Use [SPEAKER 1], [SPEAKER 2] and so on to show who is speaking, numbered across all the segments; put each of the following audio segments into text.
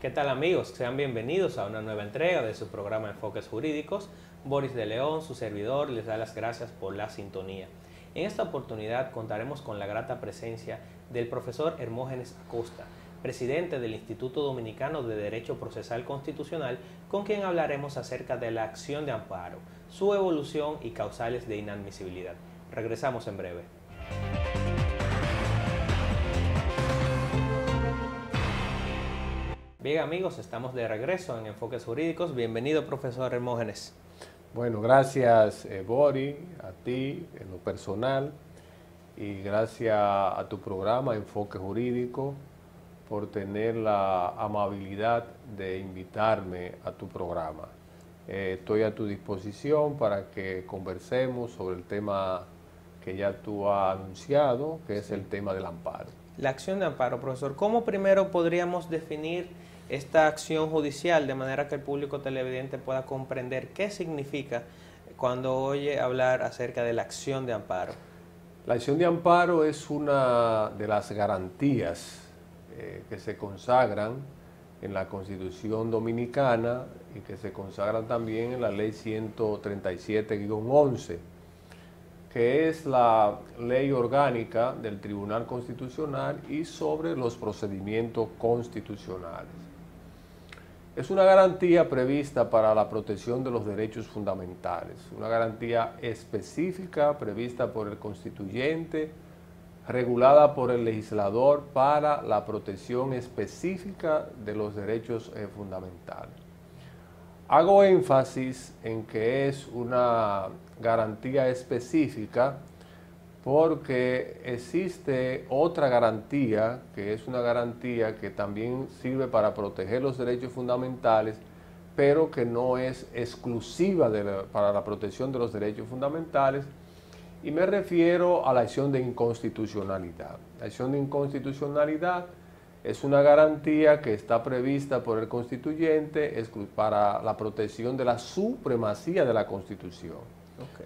[SPEAKER 1] ¿Qué tal amigos? Sean bienvenidos a una nueva entrega de su programa Enfoques Jurídicos. Boris de León, su servidor, les da las gracias por la sintonía. En esta oportunidad contaremos con la grata presencia del profesor Hermógenes Acosta, presidente del Instituto Dominicano de Derecho Procesal Constitucional, con quien hablaremos acerca de la acción de amparo, su evolución y causales de inadmisibilidad. Regresamos en breve. Bien amigos, estamos de regreso en Enfoques Jurídicos. Bienvenido, profesor Hermógenes.
[SPEAKER 2] Bueno, gracias Boris, a ti en lo personal y gracias a tu programa Enfoque Jurídico por tener la amabilidad de invitarme a tu programa. Estoy a tu disposición para que conversemos sobre el tema que ya tú has anunciado, que es el tema del amparo.
[SPEAKER 1] La acción de amparo, profesor, ¿cómo primero podríamos definir esta acción judicial de manera que el público televidente pueda comprender qué significa cuando oye hablar acerca de la acción de amparo?
[SPEAKER 2] La acción de amparo es una de las garantías que se consagran en la Constitución Dominicana y que se consagran también en la Ley 137-11, que es la ley orgánica del Tribunal Constitucional y sobre los procedimientos constitucionales. Es una garantía prevista para la protección de los derechos fundamentales, una garantía específica prevista por el constituyente, regulada por el legislador para la protección específica de los derechos fundamentales. Hago énfasis en que es una garantía específica porque existe otra garantía, que es una garantía que también sirve para proteger los derechos fundamentales, pero que no es exclusiva para la protección de los derechos fundamentales, y me refiero a la acción de inconstitucionalidad. La acción de inconstitucionalidad es una garantía que está prevista por el constituyente para la protección de la supremacía de la Constitución.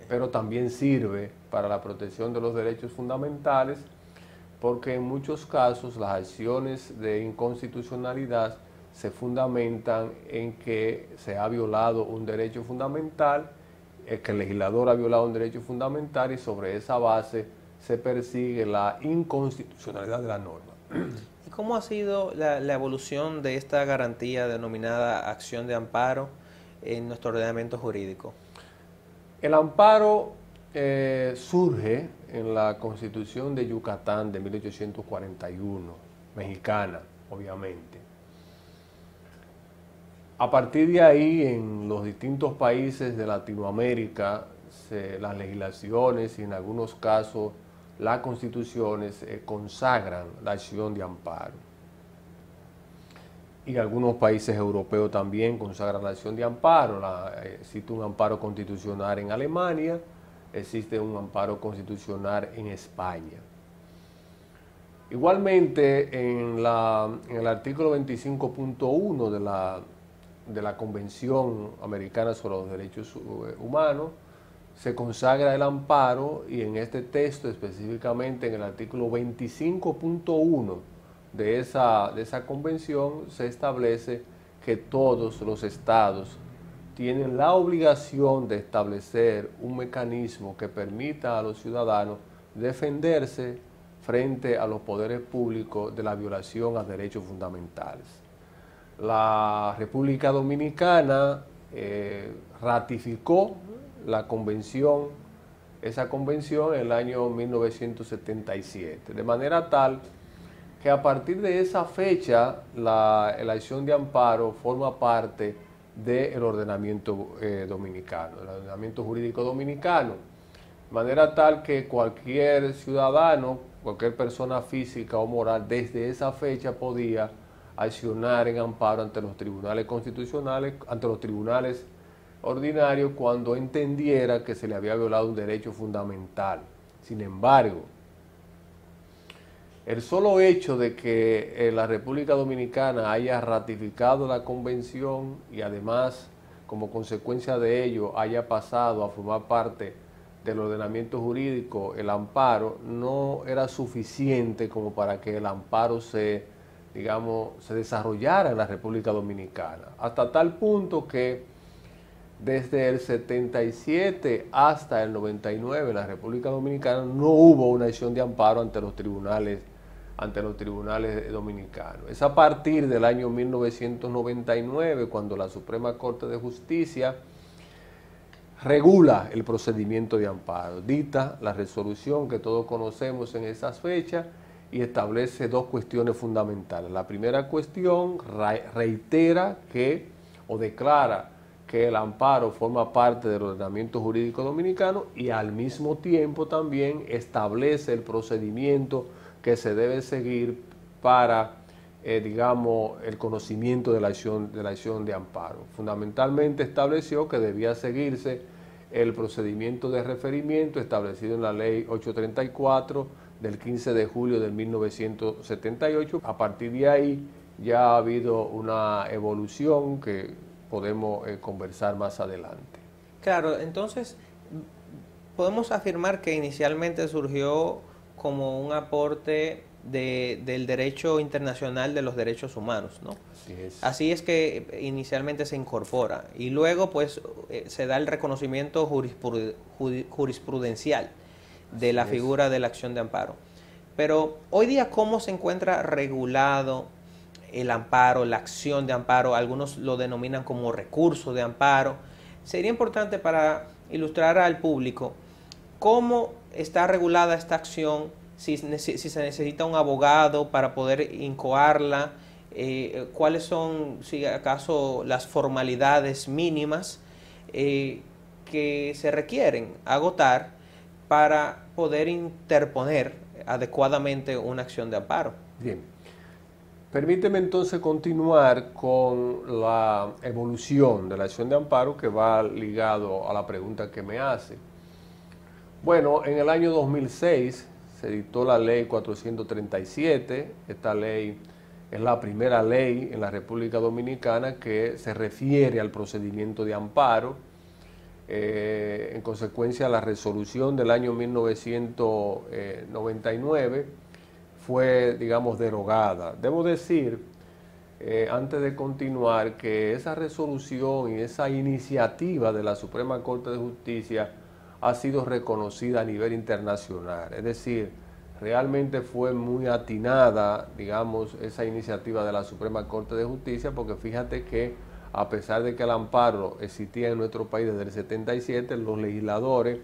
[SPEAKER 2] Pero también sirve para la protección de los derechos fundamentales porque en muchos casos las acciones de inconstitucionalidad se fundamentan en que se ha violado un derecho fundamental, que el legislador ha violado un derecho fundamental y sobre esa base se persigue la inconstitucionalidad de la norma.
[SPEAKER 1] ¿Y cómo ha sido la evolución de esta garantía denominada acción de amparo en nuestro ordenamiento jurídico?
[SPEAKER 2] El amparo surge en la Constitución de Yucatán de 1841, mexicana, obviamente. A partir de ahí, en los distintos países de Latinoamérica, las legislaciones y en algunos casos las constituciones consagran la acción de amparo. Y algunos países europeos también consagran la acción de amparo. Existe un amparo constitucional en Alemania, existe un amparo constitucional en España. Igualmente, en el artículo 25.1 de la Convención Americana sobre los Derechos Humanos, se consagra el amparo, y en este texto específicamente en el artículo 25.1 de esa convención se establece que todos los estados tienen la obligación de establecer un mecanismo que permita a los ciudadanos defenderse frente a los poderes públicos de la violación a derechos fundamentales. La República Dominicana ratificó esa convención en el año 1977, de manera tal que a partir de esa fecha la acción de amparo forma parte del ordenamiento dominicano, del ordenamiento jurídico dominicano, de manera tal que cualquier ciudadano, cualquier persona física o moral desde esa fecha podía accionar en amparo ante los tribunales constitucionales, ante los tribunales ordinarios, cuando entendiera que se le había violado un derecho fundamental. Sin embargo, el solo hecho de que la República Dominicana haya ratificado la convención y además, como consecuencia de ello, haya pasado a formar parte del ordenamiento jurídico, el amparo, no era suficiente como para que el amparo se digamos, se desarrollara en la República Dominicana, hasta tal punto que desde el 77 hasta el 99 en la República Dominicana no hubo una acción de amparo ante los tribunales dominicanos. Es a partir del año 1999 cuando la Suprema Corte de Justicia regula el procedimiento de amparo, dicta la resolución que todos conocemos en esas fechas y establece dos cuestiones fundamentales. La primera cuestión reitera que, o declara que el amparo forma parte del ordenamiento jurídico dominicano y al mismo tiempo también establece el procedimiento que se debe seguir para, digamos, el conocimiento de la acción de amparo. Fundamentalmente estableció que debía seguirse el procedimiento de referimiento establecido en la Ley 834 del 15 de julio de 1978. A partir de ahí ya ha habido una evolución que podemos conversar más adelante.
[SPEAKER 1] Claro, entonces podemos afirmar que inicialmente surgió como un aporte del derecho internacional de los derechos humanos, ¿no? Así es que inicialmente se incorpora y luego pues se da el reconocimiento jurisprudencial de la figura de la acción de amparo. Pero hoy día, ¿cómo se encuentra regulado el amparo, la acción de amparo? Algunos lo denominan como recurso de amparo. Sería importante para ilustrar al público cómo está regulada esta acción, si se necesita un abogado para poder incoarla, cuáles son, si acaso, las formalidades mínimas que se requieren agotar para poder interponer adecuadamente una acción de amparo.
[SPEAKER 2] Bien. Permíteme entonces continuar con la evolución de la acción de amparo que va ligado a la pregunta que me hace. Bueno, en el año 2006 se dictó la Ley 437. Esta ley es la primera ley en la República Dominicana que se refiere al procedimiento de amparo. En consecuencia, la resolución del año 1999 fue, digamos, derogada. Debo decir, antes de continuar, que esa resolución y esa iniciativa de la Suprema Corte de Justicia ha sido reconocida a nivel internacional. Es decir, realmente fue muy atinada, digamos, esa iniciativa de la Suprema Corte de Justicia, porque fíjate que a pesar de que el amparo existía en nuestro país desde el 77, los legisladores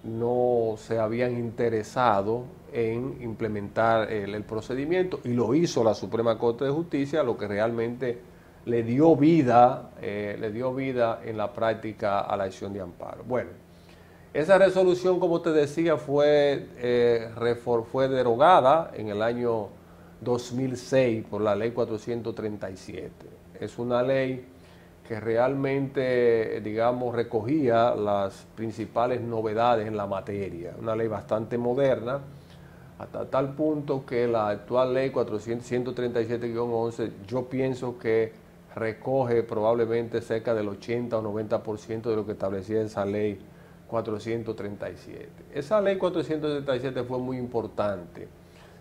[SPEAKER 2] no se habían interesado en implementar el procedimiento y lo hizo la Suprema Corte de Justicia, lo que realmente le dio vida en la práctica a la acción de amparo. Bueno, esa resolución, como te decía, fue derogada en el año 2006 por la Ley 437. Es una ley que realmente, digamos, recogía las principales novedades en la materia. Una ley bastante moderna, hasta tal punto que la actual ley 437-11, yo pienso que recoge probablemente cerca del 80 o 90% de lo que establecía esa ley 437. Esa ley 437 fue muy importante.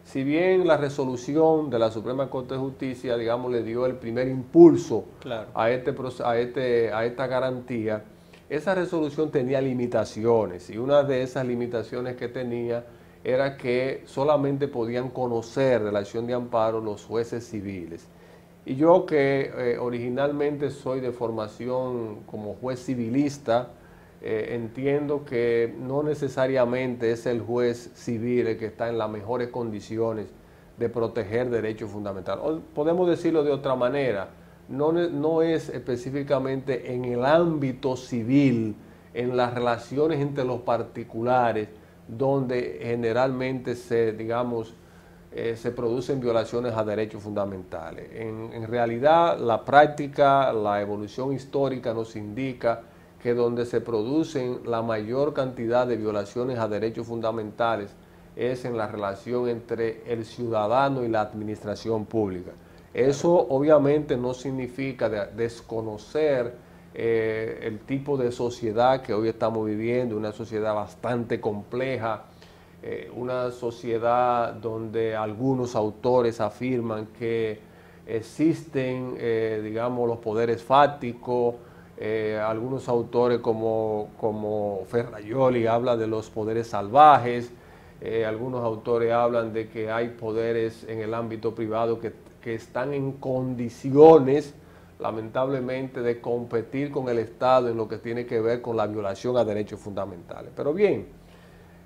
[SPEAKER 2] Si bien la resolución de la Suprema Corte de Justicia, digamos, le dio el primer impulso a esta garantía, esa resolución tenía limitaciones y una de esas limitaciones que tenía era que solamente podían conocer de la acción de amparo los jueces civiles. Y yo que originalmente soy de formación como juez civilista, entiendo que no necesariamente es el juez civil el que está en las mejores condiciones de proteger derechos fundamentales. O podemos decirlo de otra manera, no es específicamente en el ámbito civil, en las relaciones entre los particulares, donde generalmente se producen violaciones a derechos fundamentales. En realidad, la práctica, la evolución histórica nos indica que donde se producen la mayor cantidad de violaciones a derechos fundamentales es en la relación entre el ciudadano y la administración pública. Eso obviamente no significa desconocer el tipo de sociedad que hoy estamos viviendo, una sociedad bastante compleja, una sociedad donde algunos autores afirman que existen, digamos, los poderes fácticos, algunos autores como Ferrajoli habla de los poderes salvajes, algunos autores hablan de que hay poderes en el ámbito privado que están en condiciones, lamentablemente, de competir con el Estado en lo que tiene que ver con la violación a derechos fundamentales. Pero bien,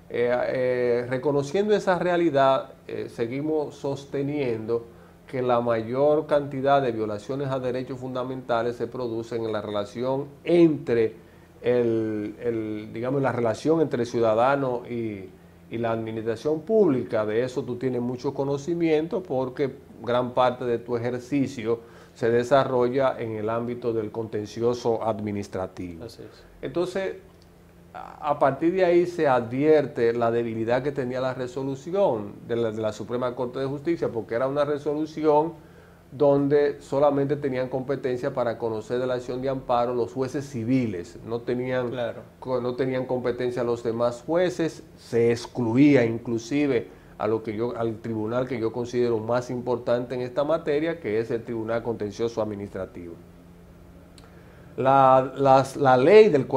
[SPEAKER 2] reconociendo esa realidad, seguimos sosteniendo que la mayor cantidad de violaciones a derechos fundamentales se producen en la relación entre digamos, la relación entre el ciudadano y la administración pública. De eso tú tienes mucho conocimiento porque gran parte de tu ejercicio se desarrolla en el ámbito del contencioso administrativo.
[SPEAKER 1] Así es.
[SPEAKER 2] Entonces, a partir de ahí se advierte la debilidad que tenía la resolución de la Suprema Corte de Justicia, porque era una resolución donde solamente tenían competencia para conocer de la acción de amparo los jueces civiles, no tenían competencia los demás jueces, se excluía inclusive al tribunal que yo considero más importante en esta materia, que es el Tribunal Contencioso Administrativo. La ley del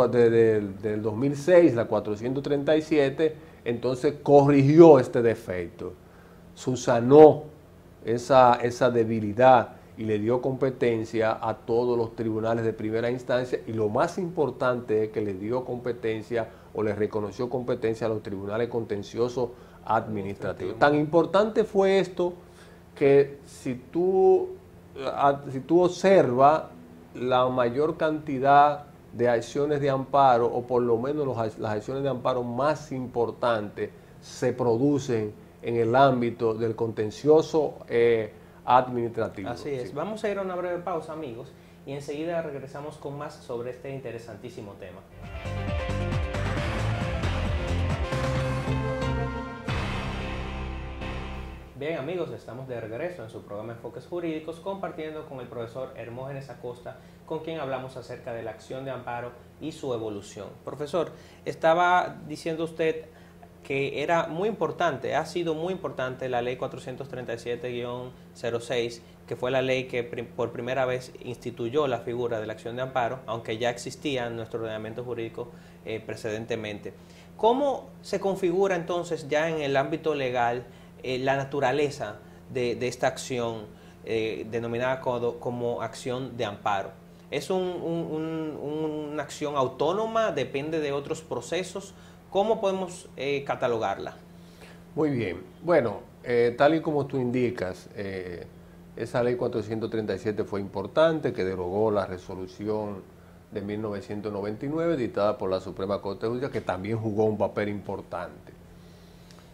[SPEAKER 2] 2006, la 437, entonces corrigió este defecto, subsanó esa debilidad y le dio competencia a todos los tribunales de primera instancia, y lo más importante es que le dio competencia o le reconoció competencia a los tribunales contenciosos administrativos. Tan importante fue esto que si tú observas, la mayor cantidad de acciones de amparo, o por lo menos las acciones de amparo más importantes, se producen en el ámbito del contencioso administrativo.
[SPEAKER 1] Así es. Sí. Vamos a ir a una breve pausa, amigos, y enseguida regresamos con más sobre este interesantísimo tema. Bien, amigos, estamos de regreso en su programa Enfoques Jurídicos, compartiendo con el profesor Hermógenes Acosta, con quien hablamos acerca de la acción de amparo y su evolución. Profesor, estaba diciendo usted que era muy importante, ha sido muy importante la ley 437-06, que fue la ley que por primera vez instituyó la figura de la acción de amparo, aunque ya existía en nuestro ordenamiento jurídico precedentemente. ¿Cómo se configura entonces ya en el ámbito legal la naturaleza de esta acción denominada como acción de amparo? ¿Es una acción autónoma? ¿Depende de otros procesos? ¿Cómo podemos catalogarla?
[SPEAKER 2] Muy bien. Bueno, tal y como tú indicas, esa ley 437 fue importante, que derogó la resolución de 1999 dictada por la Suprema Corte de Justicia, que también jugó un papel importante.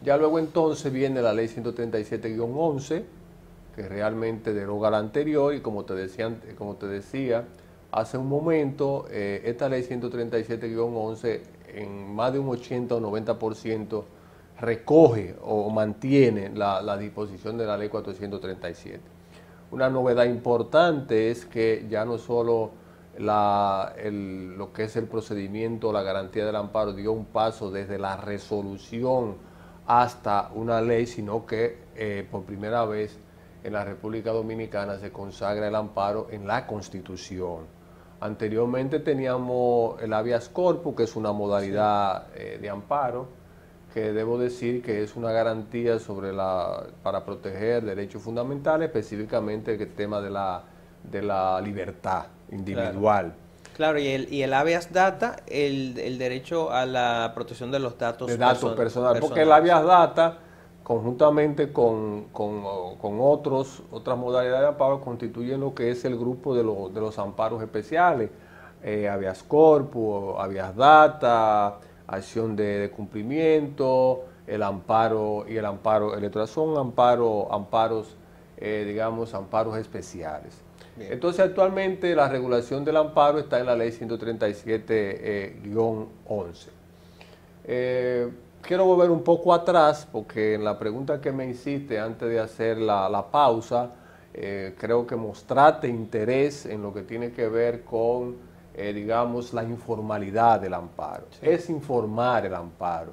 [SPEAKER 2] Ya luego entonces viene la ley 137-11, que realmente deroga la anterior, y como te decía hace un momento, esta ley 137-11 en más de un 80 o 90% recoge o mantiene la disposición de la ley 437. Una novedad importante es que ya no solo lo que es el procedimiento, la garantía del amparo dio un paso desde la resolución hasta una ley, sino que por primera vez en la República Dominicana se consagra el amparo en la Constitución. Anteriormente teníamos el habeas corpus, que es una modalidad de amparo, que debo decir que es una garantía para proteger derechos fundamentales, específicamente el tema de la libertad individual.
[SPEAKER 1] Claro, y el habeas data, el derecho a la protección de los datos
[SPEAKER 2] personales, porque el habeas data, conjuntamente con otras modalidades de amparo, constituyen lo que es el grupo de los amparos especiales, habeas corpus, habeas data, acción de cumplimiento, el amparo y el amparo electoral. Son amparos especiales. Bien. Entonces, actualmente la regulación del amparo está en la ley 137-11. Quiero volver un poco atrás, porque en la pregunta que me hiciste antes de hacer la pausa, creo que mostraste interés en lo que tiene que ver con, la informalidad del amparo. Sí. Es informar el amparo.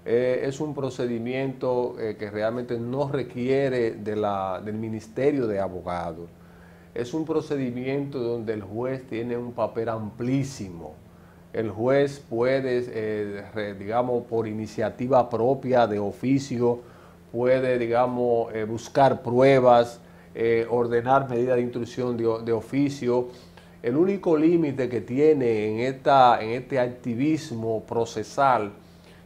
[SPEAKER 2] Es un procedimiento que realmente no requiere del Ministerio de Abogados. Es un procedimiento donde el juez tiene un papel amplísimo. El juez puede, digamos, por iniciativa propia de oficio, puede, digamos, buscar pruebas, ordenar medidas de instrucción de oficio. El único límite que tiene en este activismo procesal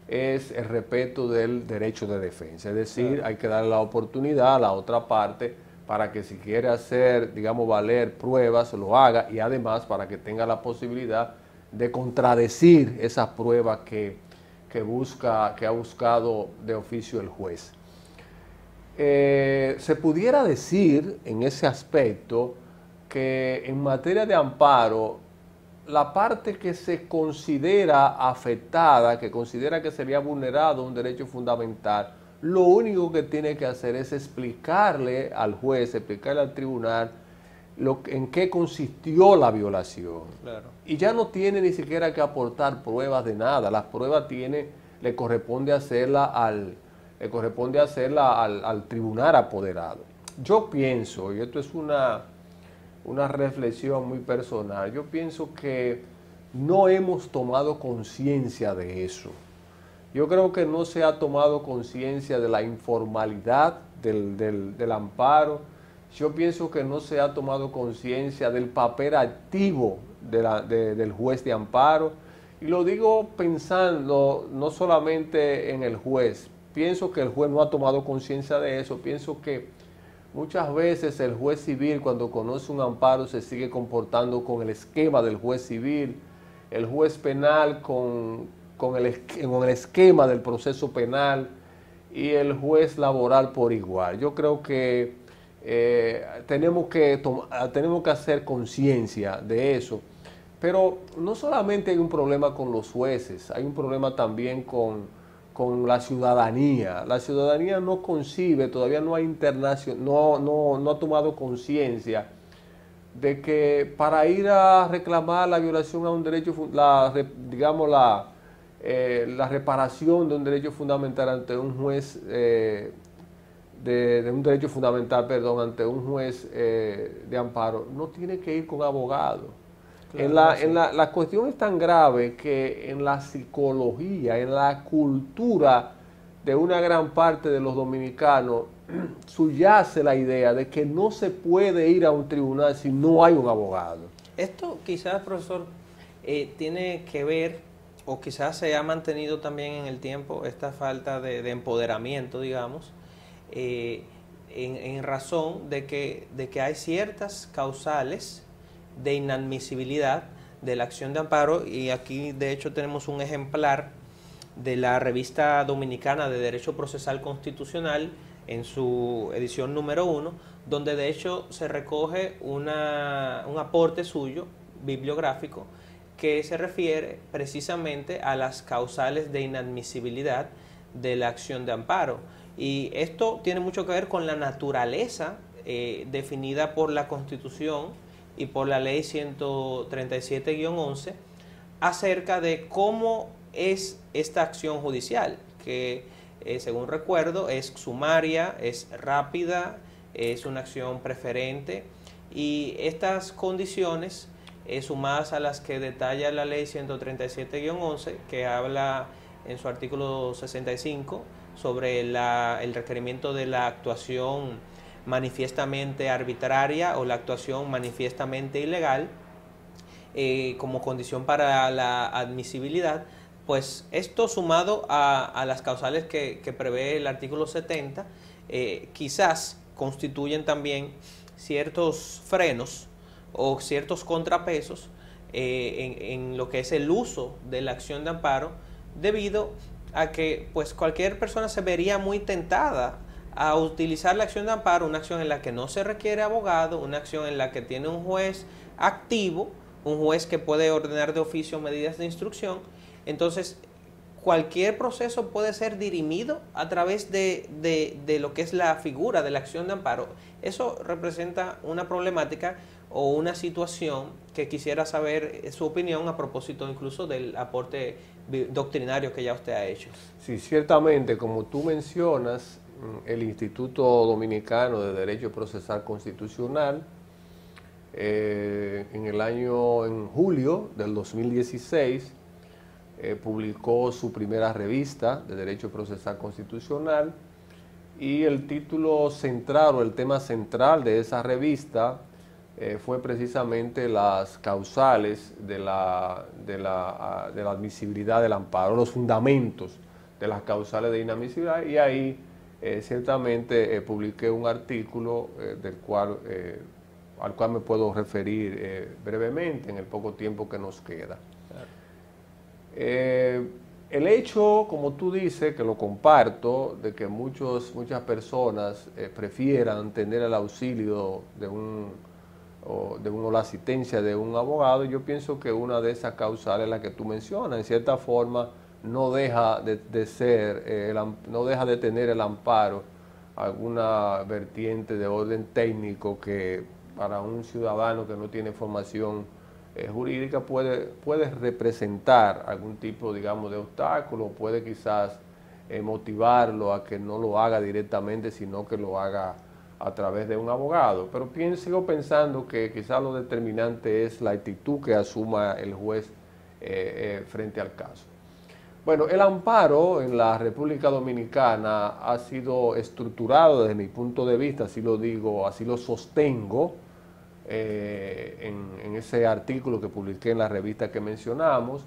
[SPEAKER 2] es el respeto del derecho de defensa. Es decir, hay que darle la oportunidad a la otra parte para que si quiere hacer, digamos, valer pruebas, lo haga, y además para que tenga la posibilidad de contradecir esas pruebas que ha buscado de oficio el juez. Se pudiera decir en ese aspecto que en materia de amparo, la parte que se considera afectada, que considera que sería vulnerado un derecho fundamental, lo único que tiene que hacer es explicarle al juez, explicarle al tribunal en qué consistió la violación. Claro. Y ya no tiene ni siquiera que aportar pruebas de nada. Las pruebas le corresponde hacerla al tribunal apoderado. Yo pienso, y esto es una reflexión muy personal, yo pienso que no hemos tomado conciencia de eso. Yo creo que no se ha tomado conciencia de la informalidad del amparo. Yo pienso que no se ha tomado conciencia del papel activo del juez de amparo. Y lo digo pensando no solamente en el juez. Pienso que el juez no ha tomado conciencia de eso. Pienso que muchas veces el juez civil, cuando conoce un amparo, se sigue comportando con el esquema del juez civil. El juez penal con el esquema del proceso penal, y el juez laboral por igual. Yo creo que tenemos que hacer conciencia de eso, pero no solamente hay un problema con los jueces, hay un problema también con la ciudadanía. La ciudadanía no concibe, todavía no ha tomado conciencia de que para ir a reclamar la violación a un derecho, la reparación de un derecho fundamental ante un juez ante un juez de amparo, no tiene que ir con abogado. Claro, la cuestión es tan grave que en la psicología, en la cultura de una gran parte de los dominicanos, subyace la idea de que no se puede ir a un tribunal si no hay un abogado.
[SPEAKER 1] Esto quizás, profesor, tiene que ver, o quizás se ha mantenido también en el tiempo, esta falta de empoderamiento, digamos, en razón de que hay ciertas causales de inadmisibilidad de la acción de amparo, y aquí de hecho tenemos un ejemplar de la Revista Dominicana de Derecho Procesal Constitucional en su edición número 1, donde de hecho se recoge un aporte suyo bibliográfico que se refiere precisamente a las causales de inadmisibilidad de la acción de amparo. Y esto tiene mucho que ver con la naturaleza definida por la Constitución y por la Ley 137-11 acerca de cómo es esta acción judicial, que según recuerdo es sumaria, es rápida, es una acción preferente, y estas condiciones sumadas a las que detalla la Ley 137-11, que habla en su artículo 65 sobre el requerimiento de la actuación manifiestamente arbitraria o la actuación manifiestamente ilegal como condición para la admisibilidad, pues esto sumado a las causales que prevé el artículo 70, quizás constituyen también ciertos frenos o ciertos contrapesos en lo que es el uso de la acción de amparo, debido a que pues cualquier persona se vería muy tentada a utilizar la acción de amparo, una acción en la que no se requiere abogado, una acción en la que tiene un juez activo, un juez que puede ordenar de oficio medidas de instrucción. Entonces, cualquier proceso puede ser dirimido a través de lo que es la figura de la acción de amparo. Eso representa una problemática o una situación que quisiera saber su opinión a propósito incluso del aporte doctrinario que ya usted ha hecho.
[SPEAKER 2] Sí, ciertamente, como tú mencionas, el Instituto Dominicano de Derecho Procesal Constitucional, en julio del 2016, publicó su primera revista de Derecho Procesal Constitucional, y el título central o el tema central de esa revista fue precisamente las causales de la admisibilidad del amparo, los fundamentos de las causales de inadmisibilidad, y ahí ciertamente publiqué un artículo al cual me puedo referir brevemente en el poco tiempo que nos queda. El hecho, como tú dices, que lo comparto, de que muchas personas prefieran tener el auxilio o la asistencia de un abogado, yo pienso que una de esas causales es la que tú mencionas. En cierta forma, no deja de tener el amparo alguna vertiente de orden técnico que para un ciudadano que no tiene formación jurídica puede representar algún tipo, digamos, de obstáculo, puede quizás motivarlo a que no lo haga directamente, sino que lo haga a través de un abogado. Pero sigo pensando que quizás lo determinante es la actitud que asuma el juez frente al caso. Bueno, el amparo en la República Dominicana ha sido estructurado desde mi punto de vista, así lo digo, así lo sostengo, en ese artículo que publiqué en la revista que mencionamos.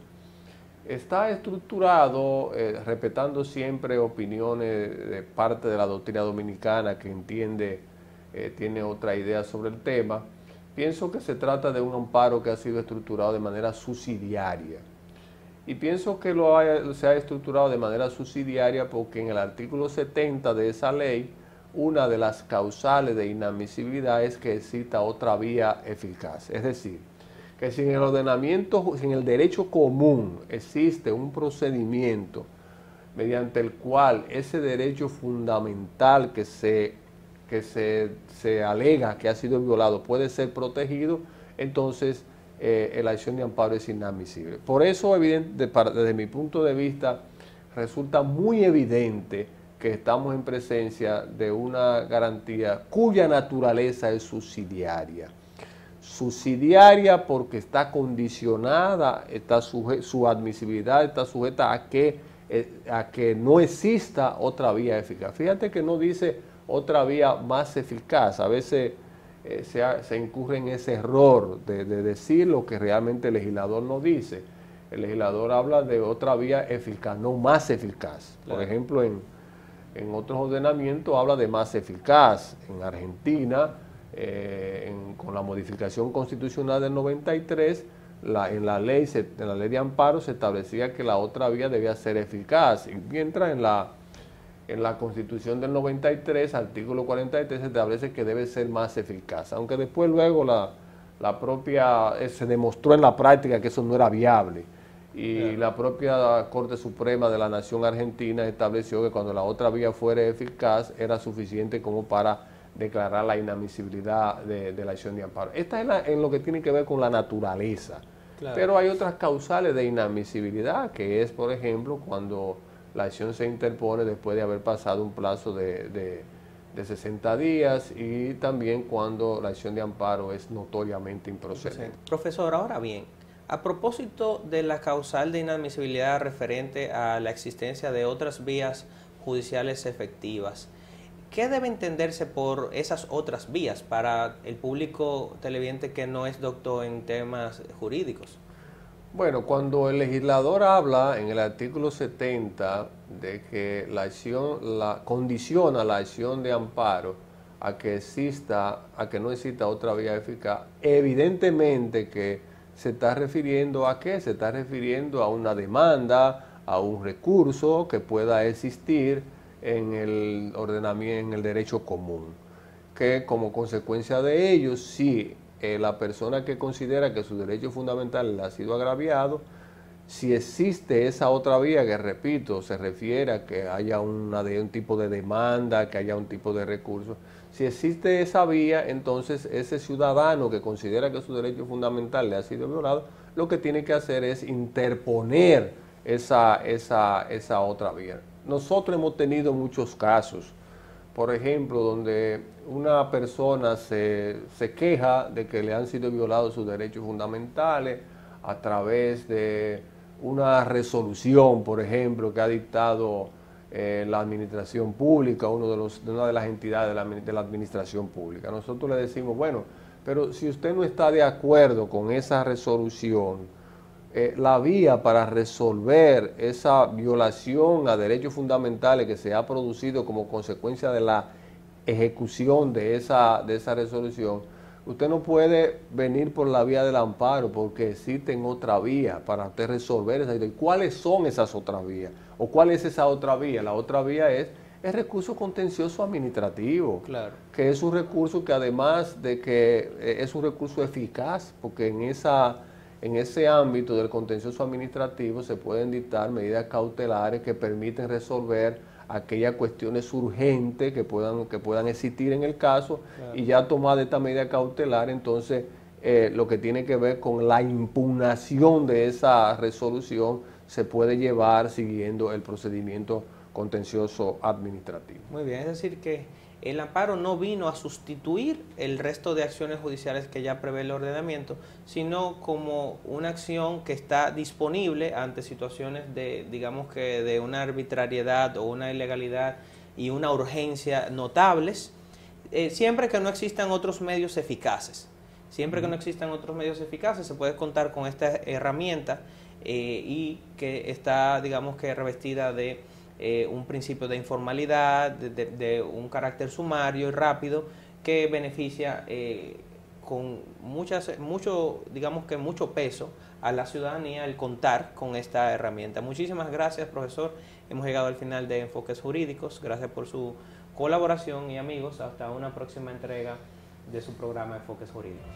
[SPEAKER 2] Está estructurado respetando siempre opiniones de parte de la doctrina dominicana que entiende, tiene otra idea sobre el tema. Pienso que se trata de un amparo que ha sido estructurado de manera subsidiaria. Y pienso que se ha estructurado de manera subsidiaria porque en el artículo 70 de esa ley, una de las causales de inadmisibilidad es que exista otra vía eficaz. Es decir, que si en el ordenamiento, si en el derecho común existe un procedimiento mediante el cual ese derecho fundamental que se alega que ha sido violado puede ser protegido, entonces la acción de amparo es inadmisible. Por eso, desde mi punto de vista, resulta muy evidente que estamos en presencia de una garantía cuya naturaleza es subsidiaria. Subsidiaria porque está condicionada, su admisibilidad está sujeta a que no exista otra vía eficaz. Fíjate que no dice otra vía más eficaz. A veces se incurre en ese error de decir lo que realmente el legislador no dice. El legislador habla de otra vía eficaz, no más eficaz. Claro. Por ejemplo, en otros ordenamientos habla de más eficaz. En Argentina, con la modificación constitucional del 93, en la ley de amparo se establecía que la otra vía debía ser eficaz. Y mientras en la Constitución del 93, artículo 43, se establece que debe ser más eficaz. Aunque después luego se demostró en la práctica que eso no era viable. Y la propia Corte Suprema de la Nación Argentina estableció que cuando la otra vía fuera eficaz era suficiente como para declarar la inadmisibilidad de la acción de amparo. Esta es en lo que tiene que ver con la naturaleza. Claro. Pero hay otras causales de inadmisibilidad, que es, por ejemplo, cuando la acción se interpone después de haber pasado un plazo de 60 días y también cuando la acción de amparo es notoriamente improcedente.
[SPEAKER 1] Profesor, ahora bien, a propósito de la causal de inadmisibilidad referente a la existencia de otras vías judiciales efectivas, ¿qué debe entenderse por esas otras vías para el público televidente que no es doctor en temas jurídicos?
[SPEAKER 2] Bueno, cuando el legislador habla en el artículo 70 de que condiciona la acción de amparo a que no exista otra vía eficaz, evidentemente que se está refiriendo ¿a qué? Se está refiriendo a una demanda, a un recurso que pueda existir en el ordenamiento, en el derecho común, que como consecuencia de ello, si la persona que considera que su derecho fundamental le ha sido agraviado, Si existe esa otra vía, que repito, se refiere a que haya un tipo de demanda, que haya un tipo de recurso, si existe esa vía, entonces ese ciudadano que considera que su derecho fundamental le ha sido violado, lo que tiene que hacer es interponer esa otra vía. Nosotros hemos tenido muchos casos, por ejemplo, donde una persona se queja de que le han sido violados sus derechos fundamentales a través de una resolución, por ejemplo, que ha dictado la administración pública, una de las entidades de la administración pública. Nosotros le decimos, bueno, pero si usted no está de acuerdo con esa resolución, la vía para resolver esa violación a derechos fundamentales que se ha producido como consecuencia de la ejecución de esa resolución, usted no puede venir por la vía del amparo porque existen otra vía para usted resolver esa. ¿Cuáles son esas otras vías? ¿O cuál es esa otra vía? La otra vía es el recurso contencioso administrativo,
[SPEAKER 1] Claro.
[SPEAKER 2] que es un recurso que además de que es un recurso eficaz, porque en ese ámbito del contencioso administrativo se pueden dictar medidas cautelares que permiten resolver aquellas cuestiones urgentes que puedan existir en el caso, claro. Y ya tomada esta medida cautelar, entonces lo que tiene que ver con la impugnación de esa resolución se puede llevar siguiendo el procedimiento contencioso administrativo.
[SPEAKER 1] Muy bien, es decir que el amparo no vino a sustituir el resto de acciones judiciales que ya prevé el ordenamiento, sino como una acción que está disponible ante situaciones de, digamos que de una arbitrariedad o una ilegalidad y una urgencia notables, siempre que no existan otros medios eficaces. Siempre que no existan otros medios eficaces se puede contar con esta herramienta y que está, digamos que revestida de un principio de informalidad, de un carácter sumario y rápido que beneficia con digamos que mucho peso a la ciudadanía el contar con esta herramienta. Muchísimas gracias, profesor. Hemos llegado al final de Enfoques Jurídicos. Gracias por su colaboración y amigos, hasta una próxima entrega de su programa Enfoques Jurídicos.